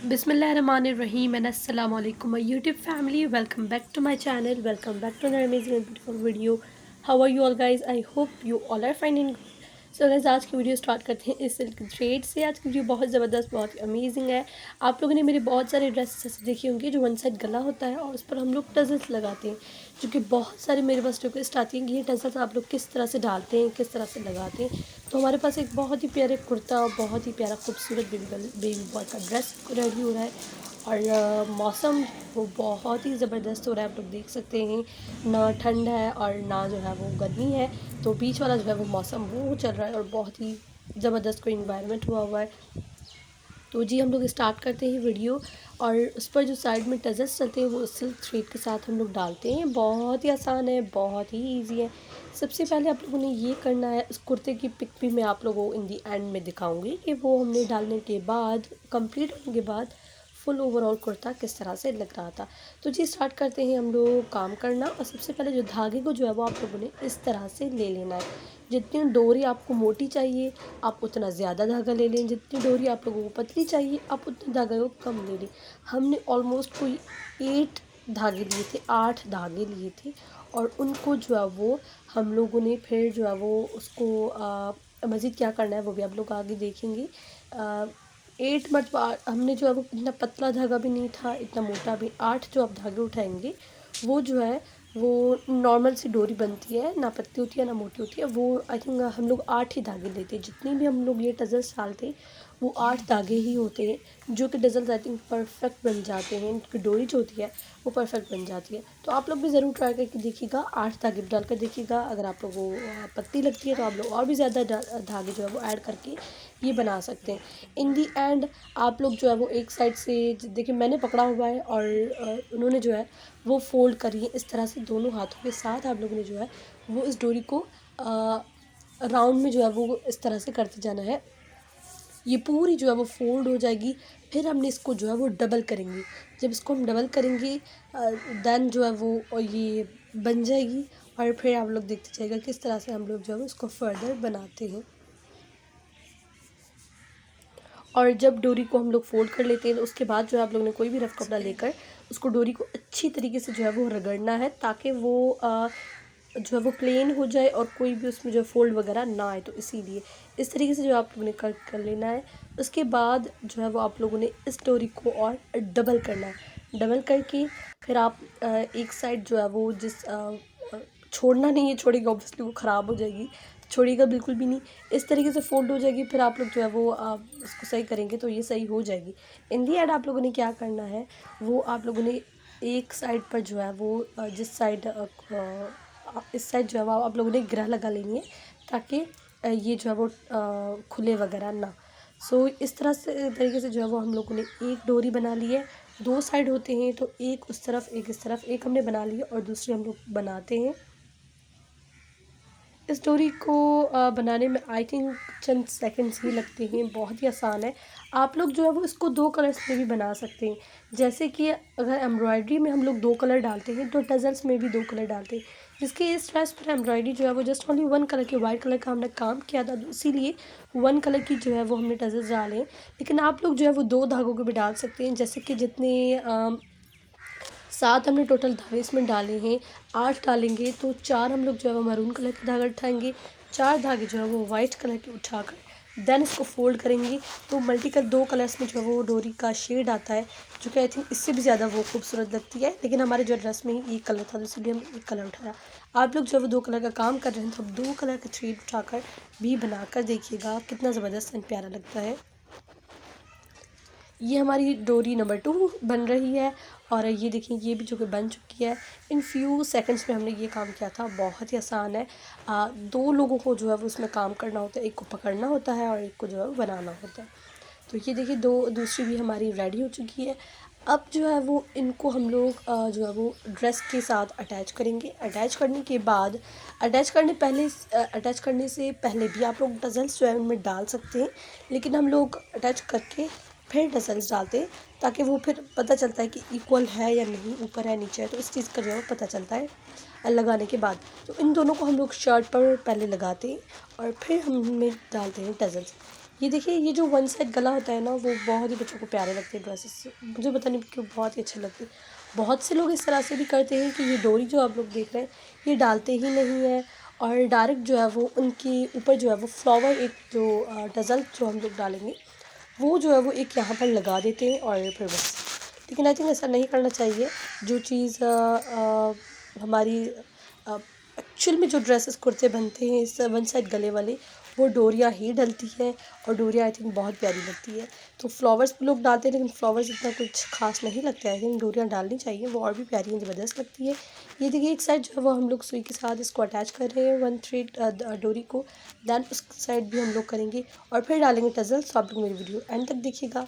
Bismillahirrahmanirrahim and assalamu alaikum my YouTube family. Welcome back to my channel. Welcome back to another amazing and beautiful video. How are you all guys? I hope you all are fine and good. So guys, आज की video start करते हैं इस silk thread से। आज की video बहुत ज़बरदस्त, बहुत अमेजिंग है। आप लोगों ने मेरे बहुत सारे ड्रेसेस ऐसे देखे होंगे जो वन साइड गला होता है और उस पर हम लोग टजल्स लगाते हैं, जो कि बहुत सारे मेरे पास रिक्वेस्ट आती है कि ये टजल्स आप लोग किस तरह से डालते हैं, किस तरह से लगाते हैं। तो हमारे पास एक बहुत ही प्यारे कुर्ता और बहुत ही प्यारा खूबसूरत बेबी बॉय का ड्रेस रेडी हो रहा है। और मौसम वो बहुत ही ज़बरदस्त हो रहा है, आप लोग देख सकते हैं। ना ठंड है और ना जो है वो गर्मी है, तो बीच वाला जो है वो मौसम वो चल रहा है और बहुत ही ज़बरदस्त कोई इन्वायरमेंट हुआ है। तो जी हम लोग स्टार्ट करते हैं वीडियो। और उस पर जो साइड में टजल्स चलते हैं वो सिल्क थ्रेड के साथ हम लोग डालते हैं। बहुत ही आसान है, बहुत ही ईजी है। सबसे पहले आप लोगों ने ये करना है, उस कुर्ते की पिक भी मैं आप लोगों को इन दी एंड में दिखाऊंगी कि वो हमने डालने के बाद, कंप्लीट होने के बाद फुल ओवरऑल कुर्ता किस तरह से लग रहा था। तो जी स्टार्ट करते हैं हम लोग काम करना। और सबसे पहले जो धागे को जो है वो आप लोगों ने इस तरह से ले लेना है। जितनी डोरी आपको मोटी चाहिए आप उतना ज़्यादा धागा ले लें, जितनी डोरी आप लोगों को पतली चाहिए आप उतने धागे को कम ले लें। हमने ऑलमोस्ट कोई 8 धागे लिए थे, 8 धागे लिए थे। और उनको जो है वो हम लोगों ने फिर जो है वो उसको मज़ीद क्या करना है वो भी आप लोग आगे देखेंगे। 8 मरतबा हमने जो है वो, इतना पतला धागा भी नहीं था, इतना मोटा भी। 8 जो आप धागे उठाएंगे वो जो है वो नॉर्मल सी डोरी बनती है, ना पतली होती है ना मोटी होती है। वो आई थिंक हम लोग 8 ही धागे लेते हैं। जितनी भी हम लोग ये टजल्स डालते हैं वो 8 धागे ही होते हैं, जो कि टजल्स आई थिंक परफेक्ट बन जाते हैं। इनकी डोरी जो होती है वो परफेक्ट बन जाती है। तो आप लोग भी ज़रूर ट्राई करके देखिएगा, 8 धागे डाल कर देखिएगा। अगर आप लोगों को पतली लगती है तो आप लोग और भी ज़्यादा धागे जो है वो ऐड करके ये बना सकते हैं। इन दी एंड आप लोग जो है वो एक साइड से देखिए मैंने पकड़ा हुआ है और उन्होंने जो है वो फोल्ड करी है इस तरह से। दोनों हाथों के साथ आप लोगों ने जो है वो इस डोरी को राउंड में जो है वो इस तरह से करते जाना है। ये पूरी जो है वो फोल्ड हो जाएगी। फिर हमने इसको जो है वो डबल करेंगे। जब इसको हम डबल करेंगे देन जो है वो और ये बन जाएगी। और फिर आप लोग देखते जाइएगा किस तरह से हम लोग जो है उसको फर्दर बनाते हैं। और जब डोरी को हम लोग फोल्ड कर लेते हैं तो उसके बाद जो है आप लोगों ने कोई भी रफ कपड़ा लेकर उसको डोरी को अच्छी तरीके से जो है वो रगड़ना है, ताकि वो जो है वो प्लेन हो जाए और कोई भी उसमें जो फोल्ड वगैरह ना आए। तो इसीलिए इस तरीके से जो आप लोगों ने कर लेना है। उसके बाद जो है वो आप लोगों ने इस डोरी को और डबल करना है। डबल करके फिर आप एक साइड जो है वो छोड़ना नहीं है, छोड़ेगा ऑब्वियसली वो ख़राब हो जाएगी, छोड़िएगा बिल्कुल भी नहीं। इस तरीके से फोल्ड हो जाएगी। फिर आप लोग जो है वो इसको सही करेंगे तो ये सही हो जाएगी। इन दी एंड आप लोगों ने क्या करना है, वो आप लोगों ने एक साइड पर जो है वो जिस साइड इस साइड जो है वो आप लोगों ने ग्रह लगा लेनी है, ताकि ये जो है वो खुले वगैरह ना। सो इस तरह से तरीके से जो है वो हम लोगों ने एक डोरी बना ली है। 2 साइड होते हैं तो एक उस तरफ एक इस तरफ, एक हमने बना ली है और दूसरी हम लोग बनाते हैं। इस डोरी को बनाने में आई थिंक चंद सेकंड्स ही लगते हैं, बहुत ही आसान है। आप लोग जो है वो इसको 2 कलर्स में भी बना सकते हैं। जैसे कि अगर एम्ब्रॉयडरी में हम लोग 2 कलर डालते हैं तो टजल्स में भी 2 कलर डालते हैं। जिसके इस ड्रेस पर एम्ब्रॉयडरी जो है वो जस्ट ओनली 1 कलर के वाइट कलर का हमने काम किया था, तो इसीलिए 1 कलर की जो है वो हमने टजल्स डाले हैं। लेकिन आप लोग जो है वो 2 धागों के भी डाल सकते हैं। जैसे कि जितने 7 हमने टोटल धागे इसमें डाले हैं, 8 डालेंगे तो 4 हम लोग जो है वो मैरून कलर के धागे उठाएंगे, 4 धागे जो है वो वाइट कलर के उठाकर देन इसको फोल्ड करेंगे। तो मल्टी कलर 2 कलर्स में जो है वो डोरी का शेड आता है, जो कि आई थिंक इससे भी ज़्यादा वो खूबसूरत लगती है। लेकिन हमारे जो ड्रेस में ही एक कलर था तो इसलिए हम एक कलर उठाया। आप लोग जो है वो 2 कलर का काम कर रहे हैं तो अब 2 कलर का थ्रेड उठाकर भी बनाकर देखिएगा कितना ज़बरदस्त एंड प्यारा लगता है। ये हमारी डोरी नंबर 2 बन रही है। और ये देखिए ये भी जो कि बन चुकी है। इन फ्यू सेकंड्स में हमने ये काम किया था, बहुत ही आसान है। 2 लोगों को जो है वो उसमें काम करना होता है, एक को पकड़ना होता है और एक को जो है वो बनाना होता है। तो ये देखिए दूसरी भी हमारी रेडी हो चुकी है। अब जो है वो इनको हम लोग जो है वो ड्रेस के साथ अटैच करेंगे। अटैच करने के बाद, अटैच करने से पहले भी आप लोग टजल्स जो है उनमें डाल सकते हैं, लेकिन हम लोग अटैच करके फिर टसल्स डालते हैं, ताकि वो फिर पता चलता है कि इक्वल है या नहीं, ऊपर है नीचे है, तो इस चीज़ का जो है पता चलता है लगाने के बाद। तो इन दोनों को हम लोग शर्ट पर पहले लगाते हैं और फिर हम उनमें डालते हैं टजल्स। ये देखिए, ये जो वन साइड गला होता है ना, वो बहुत ही बच्चों को प्यारे लगते हैं ड्रेसेस। मुझे पता नहीं क्यों बहुत ही अच्छे लगते हैं। बहुत से लोग इस तरह से भी करते हैं कि ये डोरी जो आप लोग देख रहे हैं, ये डालते ही नहीं है और डायरेक्ट जो है वो उनके ऊपर जो है वो फ्लावर, एक जो डज़ल जो हम लोग डालेंगे, वो जो है वो एक यहाँ पर लगा देते हैं और फिर बस। लेकिन आई थिंक ऐसा नहीं करना चाहिए। जो चीज़ हमारी एक्चुअल में जो ड्रेसेस कुर्ते बनते हैं इस वन साइड गले वाले, वो डोरियाँ ही डलती है और डोरियाँ आई थिंक बहुत प्यारी लगती है। तो फ्लावर्स भी लोग डालते हैं, लेकिन फ्लावर्स इतना कुछ खास नहीं लगता है। आई थिंक डोरियाँ डालनी चाहिए, वो और भी प्यारी हैं, ज़बरदस्त लगती है। ये देखिए, एक साइड जो है वो हम लोग सुई के साथ इसको अटैच कर रहे हैं, वन थ्रेड डोरी को। दैन उस साइड भी हम लोग करेंगे और फिर डालेंगे टजल। तो आप लोग मेरी वीडियो एंड तक देखिएगा।